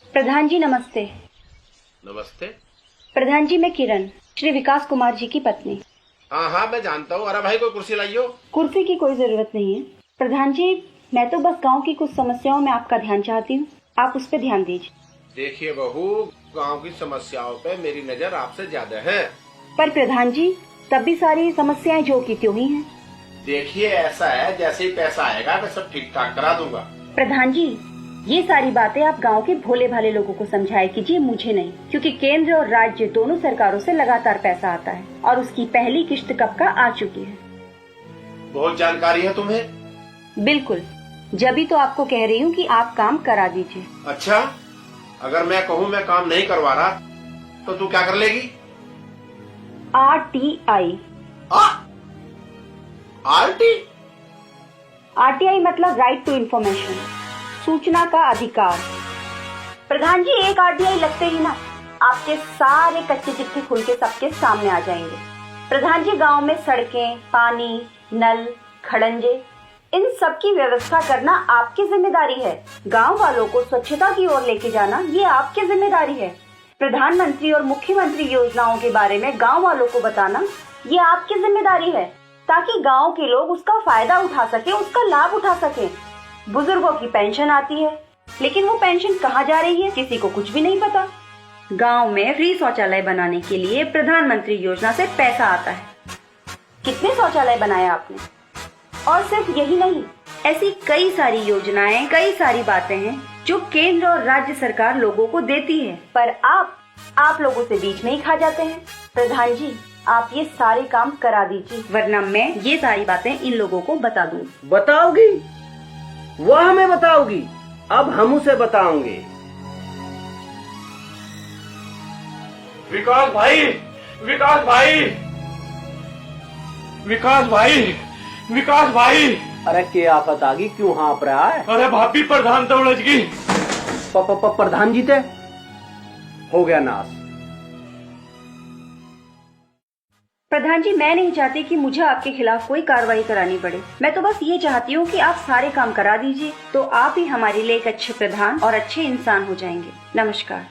प्रधान जी नमस्ते। नमस्ते। प्रधान जी मैं किरण, श्री विकास कुमार जी की पत्नी। हाँ हाँ मैं जानता हूँ। अरे भाई कोई कुर्सी लाइयो। कुर्सी की कोई जरूरत नहीं है प्रधान जी, मैं तो बस गांव की कुछ समस्याओं में आपका ध्यान चाहती हूँ, आप उस पर ध्यान दीजिए। देखिए बहू, गांव की समस्याओं पे मेरी नजर आपसे ज्यादा है। पर प्रधान जी तब भी सारी समस्याएं जो की त्यों ही हैं। देखिए ऐसा है, जैसे ही पैसा आएगा मैं सब ठीक ठाक करा दूंगा। प्रधान जी ये सारी बातें आप गांव के भोले भाले लोगों को समझाया कीजिए, मुझे नहीं, क्योंकि केंद्र और राज्य दोनों सरकारों से लगातार पैसा आता है और उसकी पहली किश्त कब का आ चुकी है। बहुत जानकारी है तुम्हें। बिल्कुल, जब तो आपको कह रही हूँ कि आप काम करा दीजिए। अच्छा, अगर मैं कहूँ मैं काम नहीं करवा रहा तो तू क्या कर लेगी? RTI। RTI मतलब राइट टू इन्फॉर्मेशन, सूचना का अधिकार। प्रधान जी एक RTI लगते ही ना आपके सारे कच्चे चिट्ठे खुल के सबके सामने आ जाएंगे। प्रधान जी गांव में सड़कें, पानी, नल, खड़ंजे, इन सब की व्यवस्था करना आपकी जिम्मेदारी है। गांव वालों को स्वच्छता की ओर लेके जाना ये आपकी जिम्मेदारी है। प्रधानमंत्री और मुख्यमंत्री योजनाओं के बारे में गांव वालों को बताना ये आपकी जिम्मेदारी है, ताकि गांव के लोग उसका फायदा उठा सके, उसका लाभ उठा सके। बुजुर्गों की पेंशन आती है, लेकिन वो पेंशन कहाँ जा रही है किसी को कुछ भी नहीं पता। गांव में फ्री शौचालय बनाने के लिए प्रधानमंत्री योजना से पैसा आता है। कितने शौचालय बनाए आपने? और सिर्फ यही नहीं, ऐसी कई सारी योजनाएं, कई सारी बातें हैं जो केंद्र और राज्य सरकार लोगों को देती है, पर आप लोगों से बीच में ही खा जाते हैं। प्रधान जी आप ये सारे काम करा दीजिए, वरना मैं ये सारी बातें इन लोगों को बता दूँ। बताओगी? वह हमें बताओगी? अब हम उसे बताओगे। विकास भाई, विकास भाई, विकास भाई, विकास भाई। अरे क्या आफत आ गई? क्यों हाँप रहा है? अरे भाभी प्रधान तो उलझ गई। प्रधान जी थे हो गया नाश। प्रधान जी मैं नहीं चाहती कि मुझे आपके खिलाफ कोई कार्रवाई करानी पड़े, मैं तो बस ये चाहती हूँ कि आप सारे काम करा दीजिए, तो आप ही हमारे लिए एक अच्छे प्रधान और अच्छे इंसान हो जाएंगे। नमस्कार।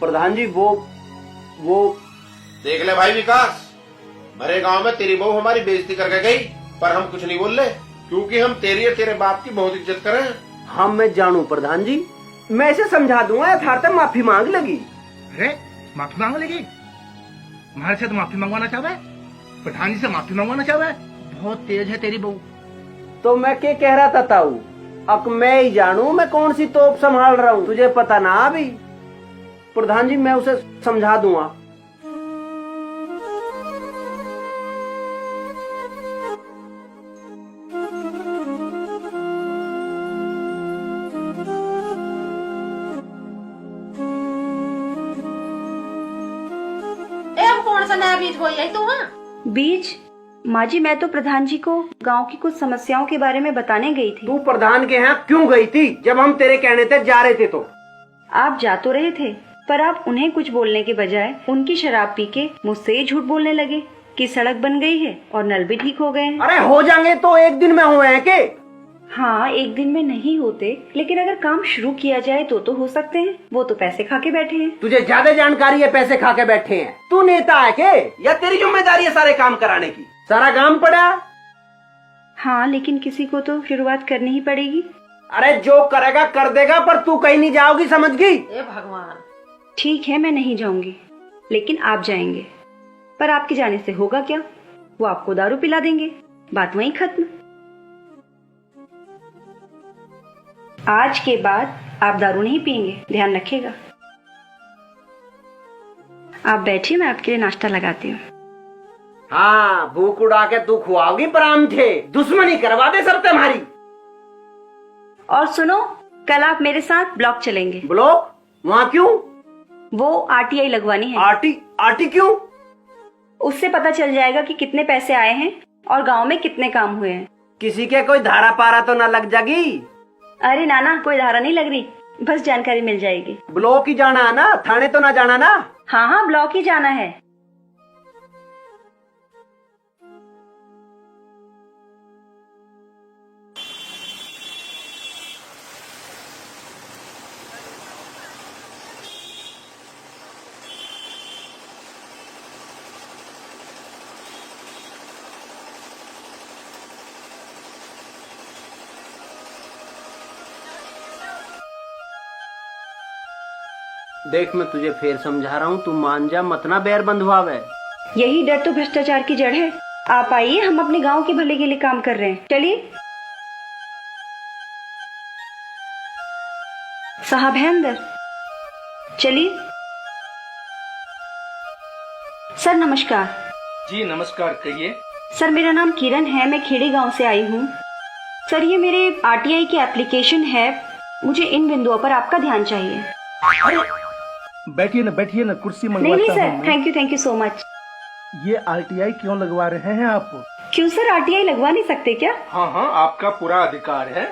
प्रधान जी वो देख ले भाई विकास, भरे गांव में तेरी बहू हमारी बेइज्जती करके गई, पर हम कुछ नहीं बोल रहे, क्योंकि हम तेरी और तेरे बाप की बहुत इज्जत करें। हम मैं जानू प्रधान जी, मैं इसे समझा दूंगा, यथार्थ माफी मांग लगी। अरे माफी मांग लेगी? हमारे से तो माफी मंगवाना चाहे, प्रधान जी से माफी मंगवाना चाहे। बहुत तेज है तेरी बहू। तो मैं क्या कह रहा था ताऊ, अब मैं ही जानू मैं कौन सी तोप संभाल रहा हूँ, तुझे पता ना अभी। प्रधान जी मैं उसे समझा दूंगा। कौन सा नया बीज बोई है तू? बीज? माँ जी मैं तो प्रधान जी को गांव की कुछ समस्याओं के बारे में बताने गई थी। तू प्रधान के यहाँ क्यों गई थी जब हम तेरे कहने तक जा रहे थे? तो आप जा तो रहे थे, पर आप उन्हें कुछ बोलने के बजाय उनकी शराब पी के मुझसे ही झूठ बोलने लगे कि सड़क बन गई है और नल भी ठीक हो गए हैं। अरे हो जाएंगे तो एक दिन में हुए हैं के? हाँ एक दिन में नहीं होते, लेकिन अगर काम शुरू किया जाए तो हो सकते हैं। वो तो पैसे खा के बैठे हैं। तुझे ज्यादा जानकारी है, पैसे खा के बैठे हैं। तू नेता है के या तेरी जिम्मेदारी है सारे काम कराने की? सारा काम पड़ा। हाँ लेकिन किसी को तो शुरुआत करनी ही पड़ेगी। अरे जो करेगा कर देगा, पर तू कहीं नहीं जाओगी, समझ गई? ए भगवान। ठीक है मैं नहीं जाऊंगी, लेकिन आप जाएंगे। पर आपके जाने से होगा क्या? वो आपको दारू पिला देंगे, बात वहीं खत्म। आज के बाद आप दारू नहीं पिएंगे, ध्यान रखिएगा। आप बैठिए, मैं आपके लिए नाश्ता लगाती हूँ। हाँ भूख उड़ा के तू खुआओगी परांठे, दुश्मनी करवा दे सब तुम्हारी। और सुनो, कल आप मेरे साथ ब्लॉक चलेंगे। ब्लॉक? वहाँ क्यों? वो RTI लगवानी है। आटी क्यों? उससे पता चल जाएगा कि कितने पैसे आए हैं और गांव में कितने काम हुए हैं। किसी के कोई धारा पारा तो न लग जाएगी? अरे नाना कोई धारा नहीं लग रही, बस जानकारी मिल जाएगी। ब्लॉक ही जाना है ना, थाने तो ना जाना ना? हाँ हाँ ब्लॉक ही जाना है। देख मैं तुझे फिर समझा रहा हूँ, तू मान जा, मत ना बैर बंधवावे। यही डर तो भ्रष्टाचार की जड़ है। आप आइए, हम अपने गांव के भले के लिए काम कर रहे हैं। चलिए। साहब है अंदर, चलिए। सर नमस्कार। जी नमस्कार, कहिए। सर मेरा नाम किरण है, मैं खेड़ी गांव से आई हूँ। सर ये मेरे आरटीआई की एप्लीकेशन है, मुझे इन बिंदुओं पर आपका ध्यान चाहिए। बैठिए ना, कुर्सी नहीं मंगवाता सर, हूँ। Thank you so much. ये आरटीआई क्यों लगवा रहे हैं आप? क्यों सर, आरटीआई लगवा नहीं सकते क्या? हाँ, आपका पूरा अधिकार है।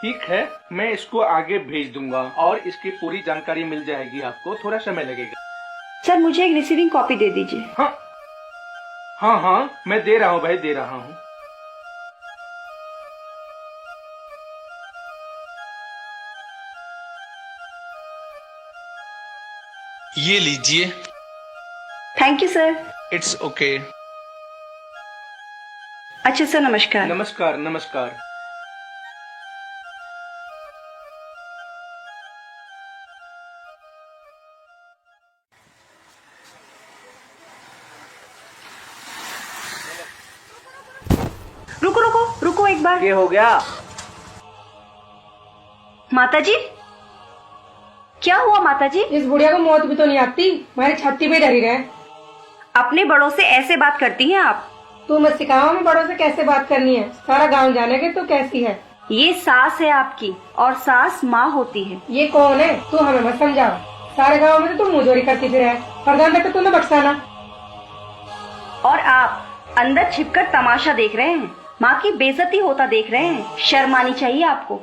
ठीक है, मैं इसको आगे भेज दूंगा और इसकी पूरी जानकारी मिल जाएगी आपको, थोड़ा समय लगेगा। सर मुझे एक रिसीविंग कॉपी दे दीजिए। हाँ, मैं दे रहा हूँ भाई, दे रहा हूँ। ये लीजिए। Thank you sir. It's okay. अच्छा सर, नमस्कार। नमस्कार। रुको एक बार। ये हो गया? माता जी, क्या हुआ माता जी? इस बुढ़िया को मौत भी तो नहीं आती, हमारी छाती पे डरी रहे। अपने बड़ों से ऐसे बात करती हैं आप? तू मत सिखाओ हमें बड़ों से कैसे बात करनी है, सारा गांव जानेगा तो कैसी है। ये सास है आपकी, और सास माँ होती है। ये कौन है? तू हमें मत समझाओ, सारे गांव में तो तू मुंहजोरी करती फिर है, प्रधान तक तो तूने बख्शाना। और आप अंदर छिपकर तमाशा देख रहे हैं, माँ की बेइज्जती होता देख रहे हैं। शर्म आनी चाहिए आपको।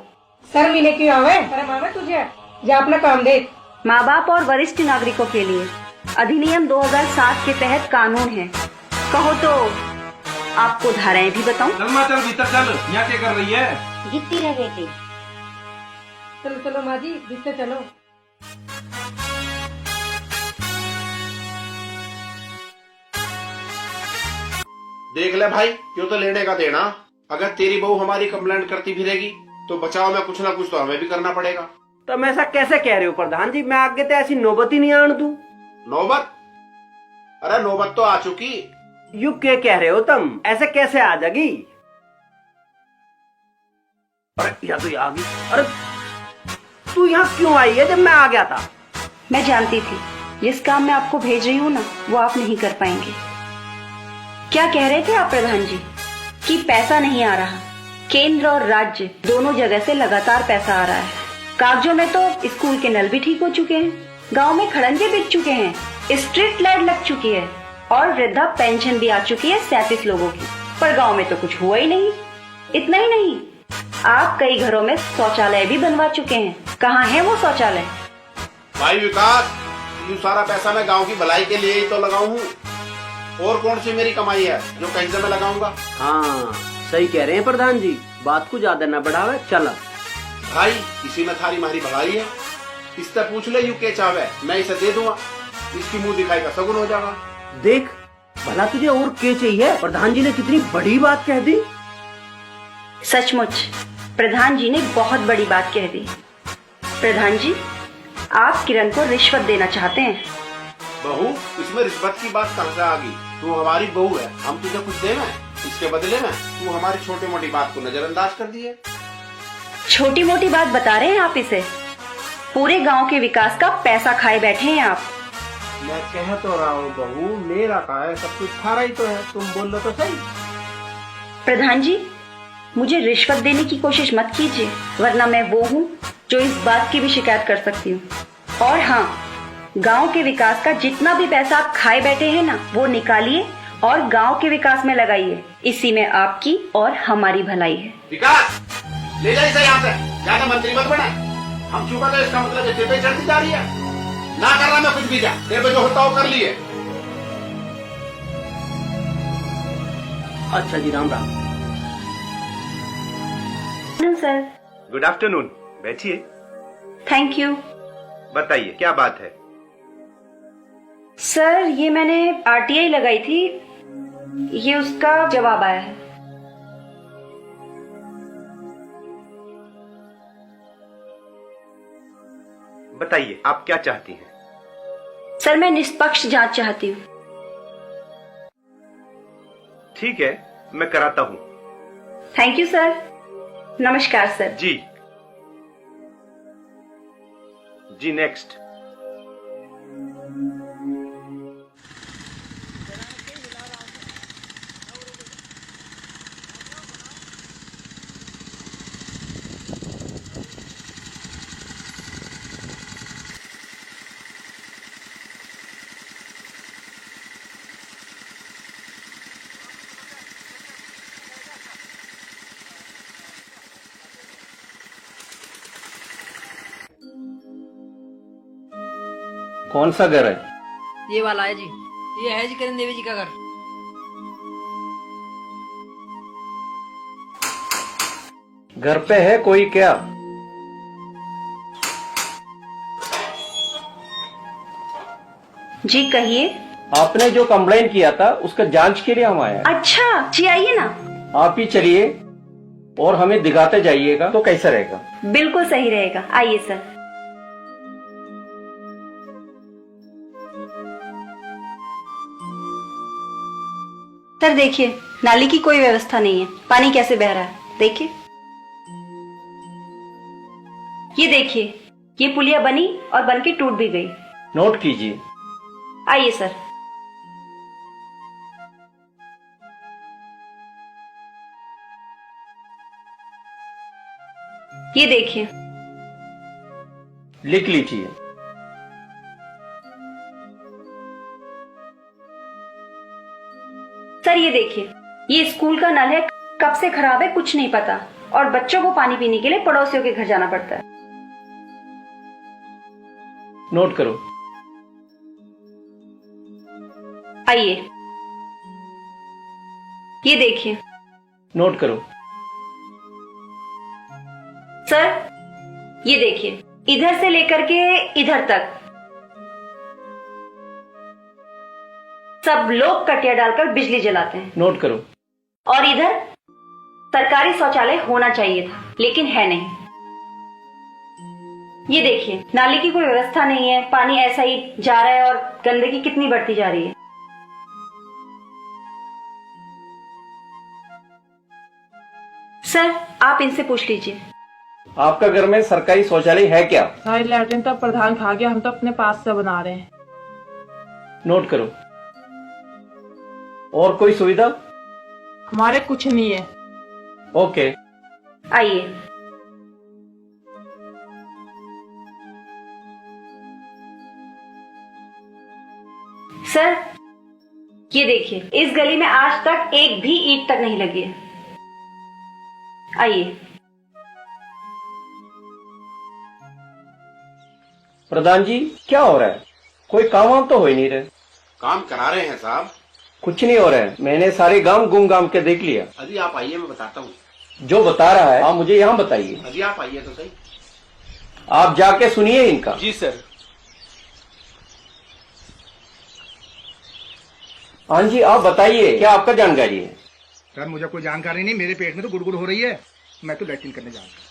सर मिले क्यों आवे? शर्म आवे तुझे? जा अपना काम देख। माँ बाप और वरिष्ठ नागरिकों के लिए अधिनियम 2007 के तहत कानून है। कहो तो आपको धाराएं भी बताऊं? चल भीतर चल, यहाँ क्या कर रही है? जीतती रह बेटी। चलो माँ जी, जिससे चलो। देख ले भाई, क्यों तो लेने का देना। अगर तेरी बहू हमारी कंप्लेंट करती फिरेगी तो बचाव में कुछ ना कुछ तो हमें भी करना पड़ेगा। तुम ऐसा कैसे कह रहे हो प्रधान जी? मैं आगे तो ऐसी नौबत ही नहीं आन दूं। नौबत? अरे नौबत तो आ चुकी। यू क्या कह रहे हो तुम? ऐसे कैसे आ जाएगी? अरे या तो आ गई। अरे तू यहाँ क्यों आई है जब मैं आ गया था? मैं जानती थी जिस काम में आपको भेज रही हूँ ना, वो आप नहीं कर पाएंगे। क्या कह रहे थे आप प्रधान जी? कि पैसा नहीं आ रहा। केंद्र और राज्य दोनों जगह से लगातार पैसा आ रहा है। कागजों में तो स्कूल के नल भी ठीक हो चुके हैं, गांव में खड़ंजे बिक चुके हैं, स्ट्रीट लाइट लग चुकी है और वृद्धा पेंशन भी आ चुकी है 37 लोगों की। पर गांव में तो कुछ हुआ ही नहीं। इतना ही नहीं, आप कई घरों में शौचालय भी बनवा चुके हैं। कहाँ है वो शौचालय? भाई विकास, ये सारा पैसा मैं गांव की भलाई के लिए ही तो लगाऊं हूँ। और कौन सी मेरी कमाई है जो कहीं से मैं लगाऊंगा? हाँ सही कह रहे हैं प्रधान जी, बात को ज्यादा न बढ़ावे। चल भाई, इसी में थारी मारी भलाई है। इससे पूछ ले यू के चावे, मैं इसे दे दूंगा। इसकी मुंह दिखाई का सगुन हो जाएगा। देख भला तुझे और क्या चाहिए? प्रधान जी ने कितनी बड़ी बात कह दी। सचमुच प्रधान जी ने बहुत बड़ी बात कह दी। प्रधान जी, आप किरण को रिश्वत देना चाहते हैं। बहू, इसमें रिश्वत की बात कहाँ से आ गई? तू हमारी बहू है, हम तुझे कुछ देना है, इसके बदले में तू हमारी छोटी मोटी बात को नजरअंदाज कर दी है। छोटी मोटी बात बता रहे हैं आप इसे? पूरे गांव के विकास का पैसा खाए बैठे हैं आप। मैं कह तो रहा हूँ बहू, मेरा कहा है, सब कुछ थारा ही तो है। तुम बोल लो तो सही। प्रधान जी, मुझे रिश्वत देने की कोशिश मत कीजिए, वरना मैं वो हूँ जो इस बात की भी शिकायत कर सकती हूँ। और हाँ, गांव के विकास का जितना भी पैसा आप खाए बैठे हैं ना, वो निकालिए और गांव के विकास में लगाइए। इसी में आपकी और हमारी भलाई है। विकास, ले जा इसे यहाँ से, ज्यादा मंत्री मत बना। हम चूका तो इसका मतलब तेरे पे चढ़ती जा रही है। ना कर रहा मैं कुछ भी, जा तेरे पे जो होता हो कर लिए। अच्छा जी, Ram Ram. Sir. Good afternoon, बैठिए। Thank you. बताइए क्या बात है? सर, ये मैंने आरटीआई लगाई थी, ये उसका जवाब आया है। बताइए आप क्या चाहती हैं? सर मैं निष्पक्ष जांच चाहती हूँ। ठीक है, मैं कराता हूँ। Thank you sir. नमस्कार सर। जी जी, नेक्स्ट। कौन सा घर है? ये वाला है जी, ये है जी करण देवी जी का घर। घर पे है कोई क्या? जी कहिए। आपने जो कंप्लेन किया था उसका जांच के लिए हम आए हैं। अच्छा जी आइए ना। आप ही चलिए और हमें दिखाते जाइएगा तो कैसा रहेगा? बिल्कुल सही रहेगा, आइए सर। सर देखिए, नाली की कोई व्यवस्था नहीं है, पानी कैसे बह रहा है देखिए। ये देखिए, ये पुलिया बनी और बन के टूट भी गई। नोट कीजिए। आइए सर। ये देखिए। लिख लीजिए। सर ये देखिए, ये स्कूल का नल है, कब से खराब है कुछ नहीं पता, और बच्चों को पानी पीने के लिए पड़ोसियों के घर जाना पड़ता है। नोट करो। आइए, ये देखिए। नोट करो। सर ये देखिए, इधर से लेकर के इधर तक सब लोग कटिया डालकर बिजली जलाते हैं। नोट करो। और इधर सरकारी शौचालय होना चाहिए था, लेकिन है नहीं। ये देखिए, नाली की कोई व्यवस्था नहीं है, पानी ऐसा ही जा रहा है और गंदगी कितनी बढ़ती जा रही है। सर आप इनसे पूछ लीजिए। आपका घर में सरकारी शौचालय है क्या? सारी लैट्रिन तो प्रधान खा गया, हम तो अपने पास से बना रहे हैं। नोट करो। और कोई सुविधा? हमारे कुछ नहीं है। ओके। आइए। सर ये देखिए, इस गली में आज तक एक भी ईंट तक नहीं लगी है। आइए। प्रधान जी क्या हो रहा है? कोई काम वाम तो हो ही नहीं रहे। काम करा रहे हैं साहब। कुछ नहीं हो रहा है, मैंने सारे गांव घूम घाम के देख लिया। अजी आप आइए, मैं बताता हूँ। जो बता रहा है आप मुझे यहाँ बताइए। अजी आप आइए तो सही। आप जाके सुनिए इनका। जी सर। हाँ जी आप बताइए, क्या आपका जानकारी है? सर मुझे कोई जानकारी नहीं, मेरे पेट में तो गुड़गुड़ हो रही है, मैं तो लैट्रिन करने जा रहा हूँ।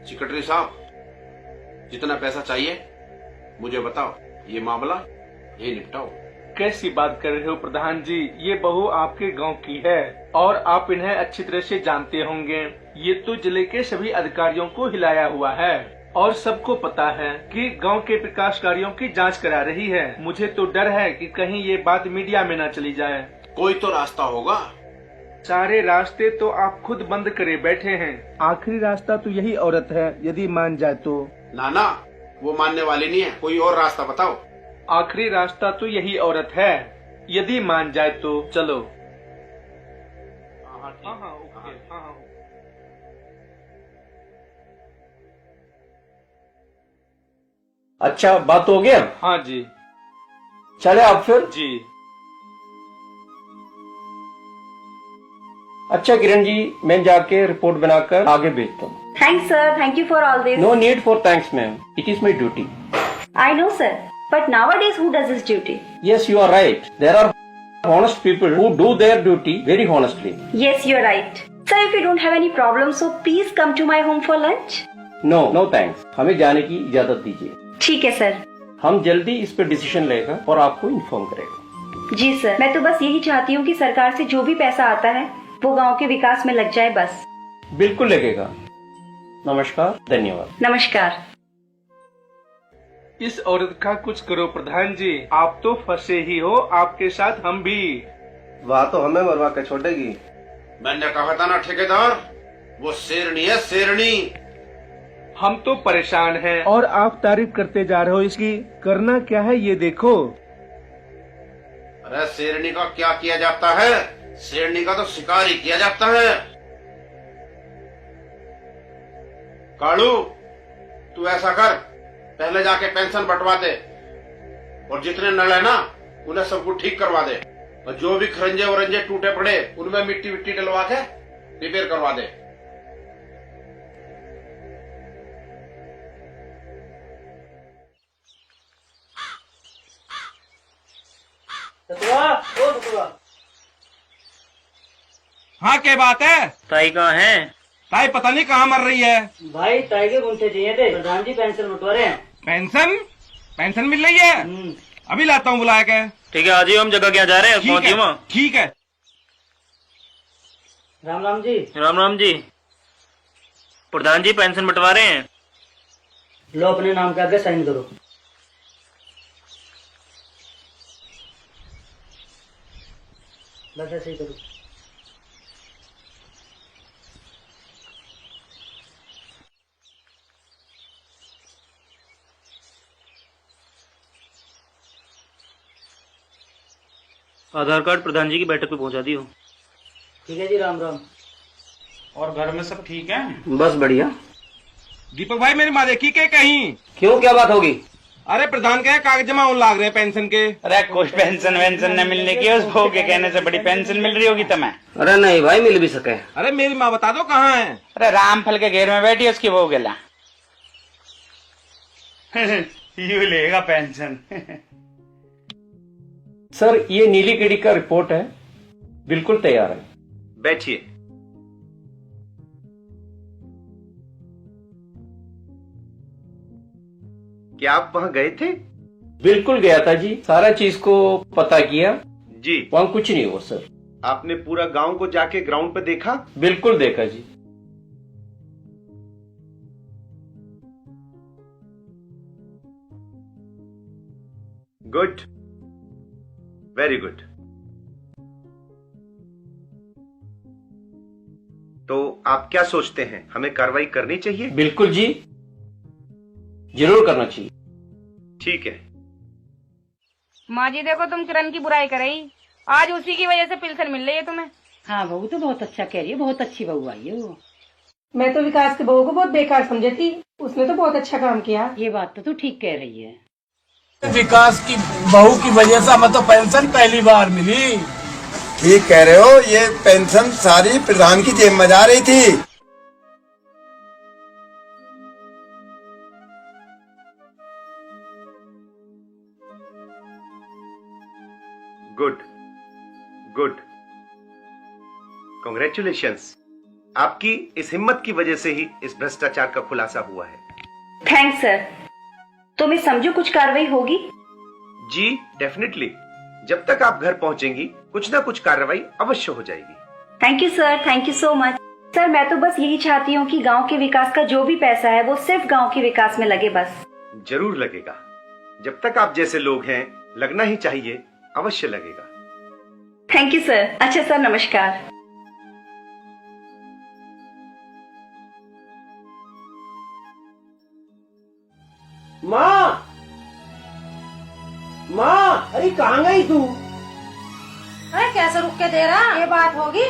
सेक्रेटरी साहब, जितना पैसा चाहिए मुझे बताओ, ये मामला यही निपटाओ। कैसी बात कर रहे हो प्रधान जी, ये बहू आपके गांव की है और आप इन्हें अच्छी तरह से जानते होंगे। ये तो जिले के सभी अधिकारियों को हिलाया हुआ है और सबको पता है कि गांव के विकास कार्यों की जांच करा रही है। मुझे तो डर है कि कहीं ये बात मीडिया में न चली जाए। कोई तो रास्ता होगा। सारे रास्ते तो आप खुद बंद करे बैठे हैं। आखिरी रास्ता तो यही औरत है, यदि मान जाए तो। ना वो मानने वाली नहीं है, कोई और रास्ता बताओ। आखिरी रास्ता तो यही औरत है, यदि मान जाए तो। चलो। हाँ, ओके, हाँ। अच्छा बात हो गया। हाँ जी। चले आप फिर। जी अच्छा किरण जी, मैं जाके रिपोर्ट बनाकर आगे भेजता हूँ। Thanks sir, thank you for all this. No need for thanks ma'am, it is my duty. I know, sir. But nowadays, who does his duty? Yes, you are right. There are honest people who do their duty very honestly. Yes, you're right. Sir, if you don't have any problem, so please come to my home for lunch. No thanks. हमें जाने की इजाजत दीजिए। ठीक है sir. हम जल्दी इस पे डिसीजन लेगा और आपको इन्फॉर्म करेगा। जी सर, मैं तो बस यही चाहती हूँ कि सरकार से जो भी पैसा आता है वो गांव के विकास में लग जाए बस। बिल्कुल लगेगा। नमस्कार, धन्यवाद। नमस्कार। इस औरत का कुछ करो प्रधान जी, आप तो फंसे ही हो, आपके साथ हम भी। वहाँ तो हमें मरवा के छोड़ेगी। मैंने कहा था ना ठेकेदार, वो शेरनी है, शेरनी। हम तो परेशान हैं और आप तारीफ करते जा रहे हो इसकी। करना क्या है ये देखो। अरे शेरनी का क्या किया जाता है? शेरनी का तो शिकार ही किया जाता है। कालू, तू ऐसा कर, पहले जाके पेंशन बंटवा दे और जितने नल है ना उन्हें सबको ठीक करवा दे, और जो भी खरंजे वरंजे टूटे पड़े उनमें मिट्टी विट्टी डलवा के रिपेयर करवा दे। हाँ, क्या बात है? ताई कहाँ है? ताई पता नहीं कहाँ मर रही है। भाई ताई के गुंठे चाहिए थे, प्रधान जी पेंशन बंटवा रहे हैं। पेंशन मिल रही है? अभी लाता हूँ बुलाया के। ठीक है, आज ही हम जगह क्या जा रहे हैं, पहुँचिए वहाँ। ठीक है। राम राम जी। राम राम जी। प्रधान जी पेंशन बंटवा रहे हैं। लो अपने नाम के आगे साइन करो। बस ऐसे ही करो। आधार कार्ड प्रधान जी की बैठक पे पहुंचा दियो। ठीक है जी, राम राम। और घर में सब ठीक है? बस बढ़िया। दीपक भाई, मेरी माँ देखी के कहीं? क्यों, क्या बात होगी? अरे प्रधान के कागज जमा होने लाग रहे हैं पेंशन के। अरे कुछ पेंशन वेंशन न मिलने की, उस बहू के कहने से बड़ी पेंशन मिल रही होगी तुम्हें। अरे नहीं भाई, मिल भी सके। अरे मेरी माँ बता दो कहाँ है? अरे रामफल के घेर में बैठी है उसकी बहू गेला। यू लेगा पेंशन। सर, ये नीली कीड़ी का रिपोर्ट है, बिल्कुल तैयार है। बैठिए। क्या आप वहां गए थे? बिल्कुल गया था जी, सारा चीज को पता किया जी। वहाँ कुछ नहीं हुआ सर। आपने पूरा गांव को जाके ग्राउंड पे देखा? बिल्कुल देखा जी। Good, very good. तो आप क्या सोचते हैं, हमें कार्रवाई करनी चाहिए? बिल्कुल जी, जरूर करना चाहिए। ठीक है। माँ जी देखो, तुम किरण की बुराई कर रही, आज उसी की वजह से पेंशन मिल रही है तुम्हें। हाँ बहू तो बहुत अच्छा कह रही है, बहुत अच्छी बहू आई है वो। मैं तो विकास की बहू को बहुत बेकार समझी थी, उसने तो बहुत अच्छा काम किया। ये बात तो तू ठीक कह रही है। विकास की बहू की वजह से हमें तो पेंशन पहली बार मिली। ठीक कह रहे हो, ये पेंशन सारी प्रधान की जेब में जा रही थी। Good good, congratulations. आपकी इस हिम्मत की वजह से ही इस भ्रष्टाचार का खुलासा हुआ है। Thanks sir. तो मैं समझू कुछ कार्रवाई होगी? जी डेफिनेटली, जब तक आप घर पहुंचेंगी कुछ ना कुछ कार्रवाई अवश्य हो जाएगी। Thank you sir, thank you so much. Sir, मैं तो बस यही चाहती हूँ कि गांव के विकास का जो भी पैसा है वो सिर्फ गांव के विकास में लगे बस। जरूर लगेगा, जब तक आप जैसे लोग हैं लगना ही चाहिए, अवश्य लगेगा। Thank you sir. अच्छा सर, नमस्कार। माँ, माँ, अरे कहाँ गई तू? अरे कैसे रुक के दे रहा, ये बात होगी?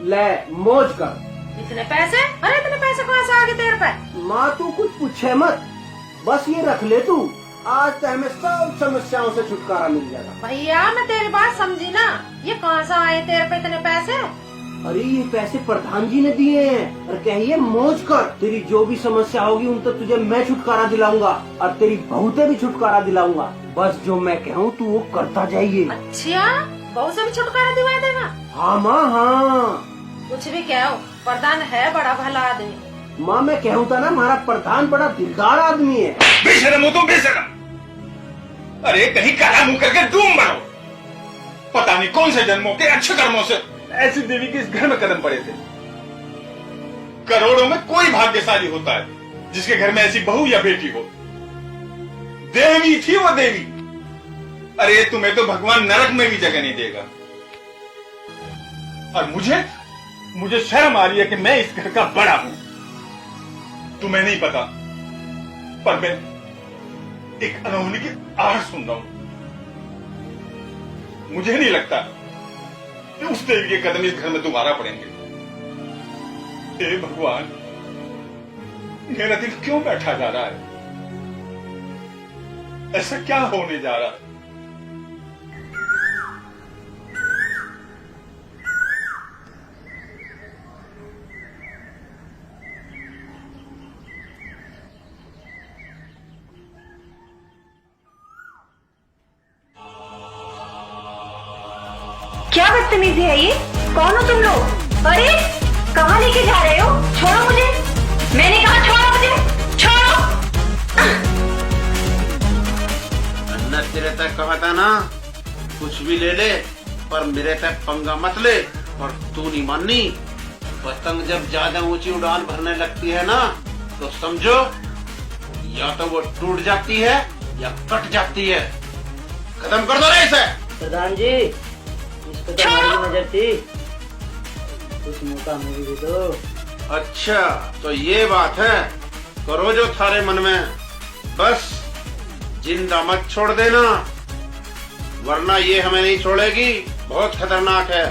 ले मौज कर। इतने पैसे? अरे इतने पैसे कहाँ से आ गए तेरे पे? माँ तू कुछ पूछे मत, बस ये रख ले तू, आज तो हमें सब समस्याओं से छुटकारा मिल जाएगा। भैया मैं तेरी बात समझी ना, ये कहाँ से आए तेरे पे इतने पैसे? अरे ये पैसे प्रधान जी ने दिए हैं और कहिए मौज कर, तेरी जो भी समस्या होगी उन तक तुझे मैं छुटकारा दिलाऊंगा और तेरी बहू से भी छुटकारा दिलाऊंगा। बस जो मैं कहूँ तू वो करता जाइए। अच्छा, बहू से भी छुटकारा दिवा देगा? हाँ माँ हाँ। कुछ भी कहो, प्रधान है बड़ा भला आदमी। माँ मैं कहूँ था ना, हमारा प्रधान बड़ा दिलदार आदमी है। बेशरम हो तुम, बेशरम। अरे कहीं काला मुंह करके डूब मरो। पता नहीं कौन से जन्मों के अच्छे कर्मों से ऐसी देवी के इस घर में कदम पड़े थे। करोड़ों में कोई भाग्यशाली होता है जिसके घर में ऐसी बहू या बेटी हो। देवी थी वो देवी। अरे तुम्हें तो भगवान नरक में भी जगह नहीं देगा। और मुझे शर्म आ रही है कि मैं इस घर का बड़ा हूं। तुम्हें नहीं पता, पर मैं एक अनहोनी की आहट सुन रहा हूं। मुझे नहीं लगता कि उस देवी के कदम इस घर में दोबारा पड़ेंगे। हे भगवान, मेरा दिल क्यों बैठा जा रहा है? ऐसा क्या होने जा रहा है? क्या बदतमीजी है ये? कौन हो तुम लोग? अरे कहाँ लेके जा रहे हो? छोड़ो मुझे, मैंने कहा छोड़ो मुझे, छोड़ो। अन्ना तेरे तक कहा था ना, कुछ भी ले ले पर मेरे तक पंगा मत ले। और तू नहीं माननी। पतंग जब ज्यादा ऊंची उड़ान भरने लगती है ना, तो समझो या तो वो टूट जाती है या कट जाती है। खत्म कर दो रे इसे। प्रधान जी, इस पे तो हमारी नजर थी, कुछ मौका मुझे भी दो। अच्छा तो ये बात है, करो जो थारे मन में, बस जिंदा मत छोड़ देना, वरना ये हमें नहीं छोड़ेगी। बहुत खतरनाक है।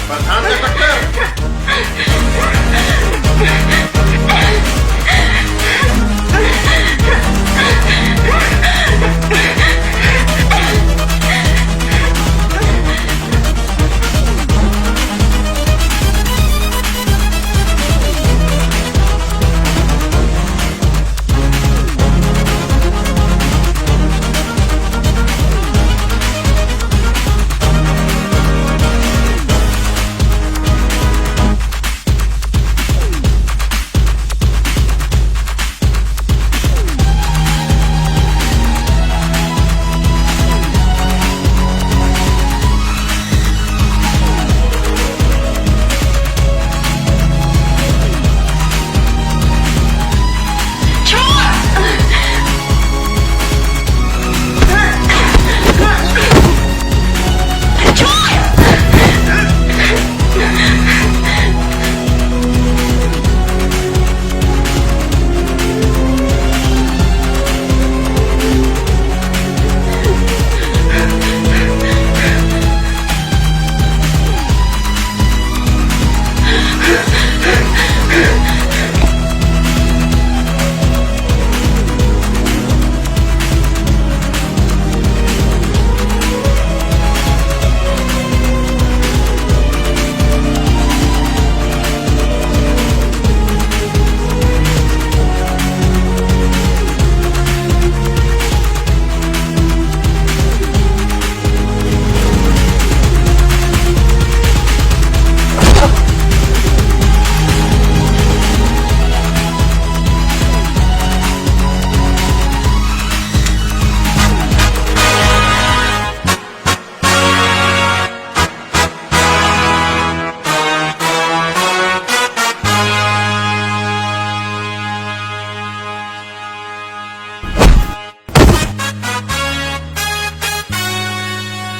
प्रधान से टक्कर।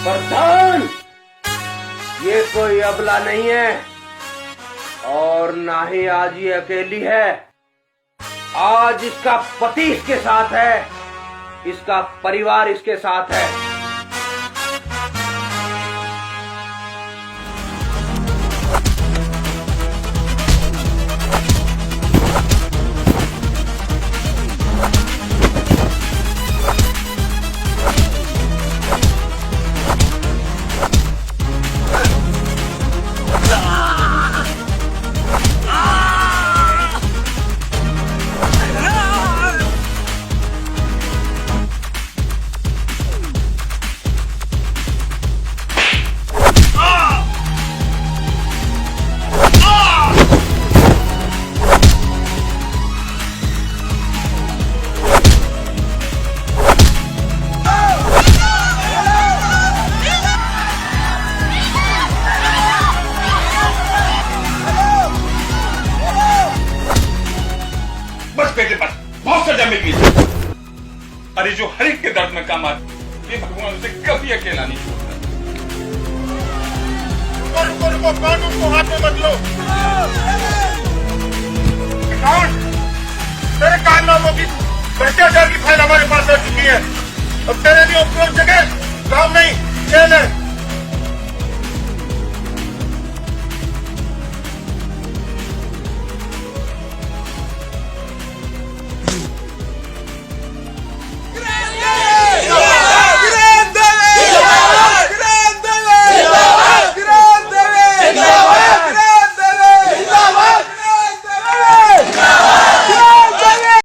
प्रधान, ये कोई अबला नहीं है और ना ही आज ये अकेली है। आज इसका पति इसके साथ है, इसका परिवार इसके साथ है। दे बस, बहुत सजा मिल गई। अरे जो हर एक के दर्द में काम आती, ये भगवान उसे कभी अकेला नहीं छोड़ता। रुको रुको, कानून को हाथ में मत लो।